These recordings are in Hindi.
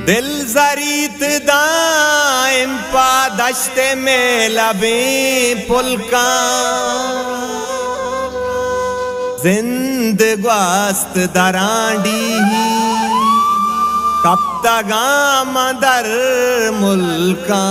दिल जरीत दाइम पा दश्ते में लबे पुलका जिंदगास्त दरांडी कब तगा मदर मुल्का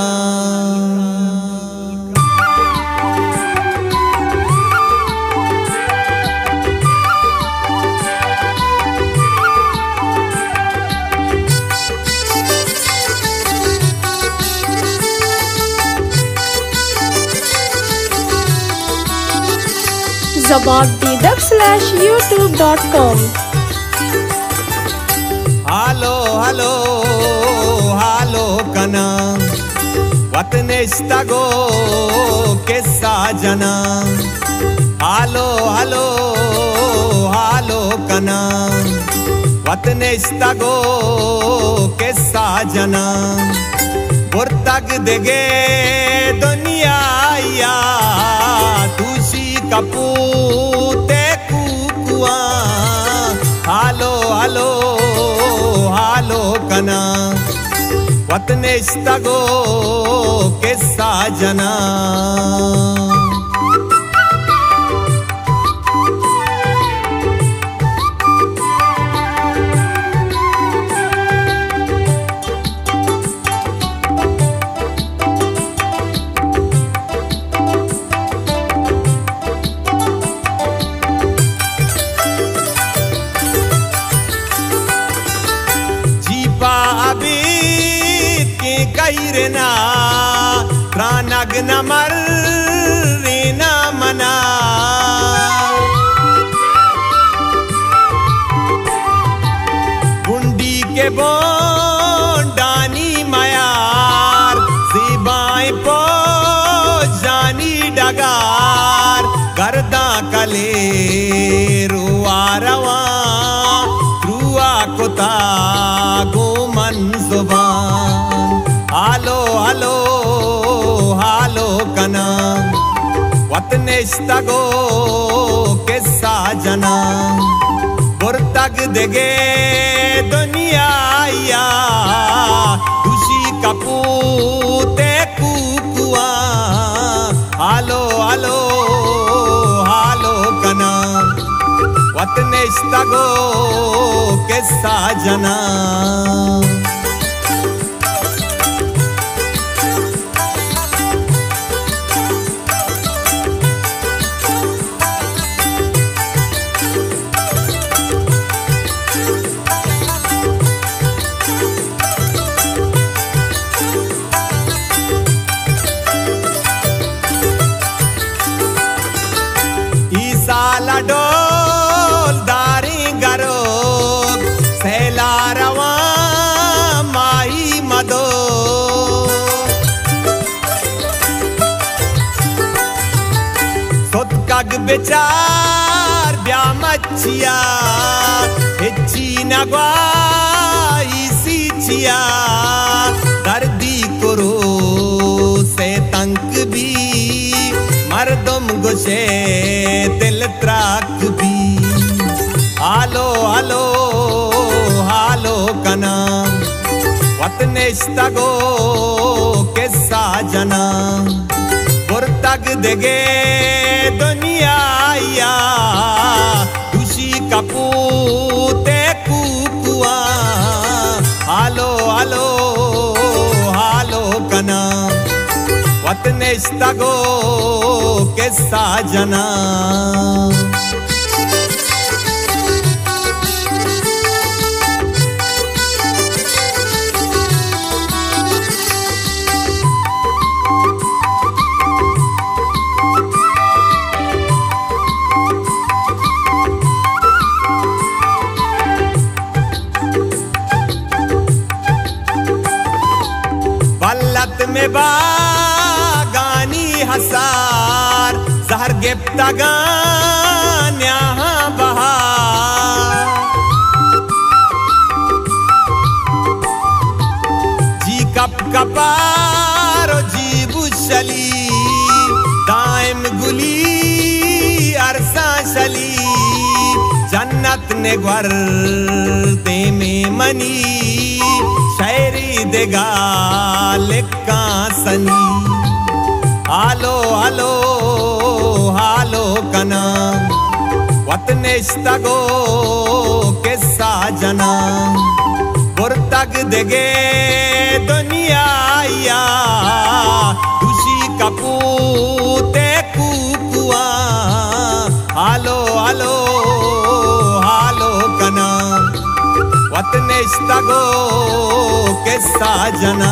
zabardidab/youtube.com हालो हालो हालो कना वतनेस्तगो किस्सा जना हालो हालो हालो कना वतनेस्तगो किस्सा जना बुर्तग देगे दुनिया या तुसी कपूते कुकुआ हालो हालो हालो कना वतनेस्तगो किस्सा जना कैरना प्राणग न मर रेना मना गुंडी के बोंडानी मयार ज़िबाएं पो जानी डगार गर्दा कले रुआ रवा रुआ कुता गोमन जुबान हालो हालो हालो कना वतनेस्तगो किस्सा जना बुर्तग देगे दुनिया या खुशी कपूते कुकुआ हालो हालो हालो कना वतनेस्तगो किस्सा जना डोल दारी गरो सेला रवा माही मदो सोतकग बेचार ब्या मच्छिया हिच्ची नगवाई सी छिया दर्दी करो से तंक भी मर्दम गुशे दिल त्राक भी हालो हालो हालो कना वतनेस्तगो किस्सा जना बुर्तग देगे दुनिया या खुशी कपूते कुकुआ हालो हालो हालो कना वतनेस्तगो किस्सा जना बल्लत में बागानी हसार जहर गिफ्तगान यहाँ बहार जी कप कपारो जी बुशली दाइम गुली अरसा शली जन्नत ने ग्वर दे में मनी शैल देगा लेका सनी हालो हालो हालो कना वतनेस्तगो के साजना बुरतग देगे दुनिया या खुशी कपूते कुकुआ हालो हालो हालो कना वतनेस्तगो के साजना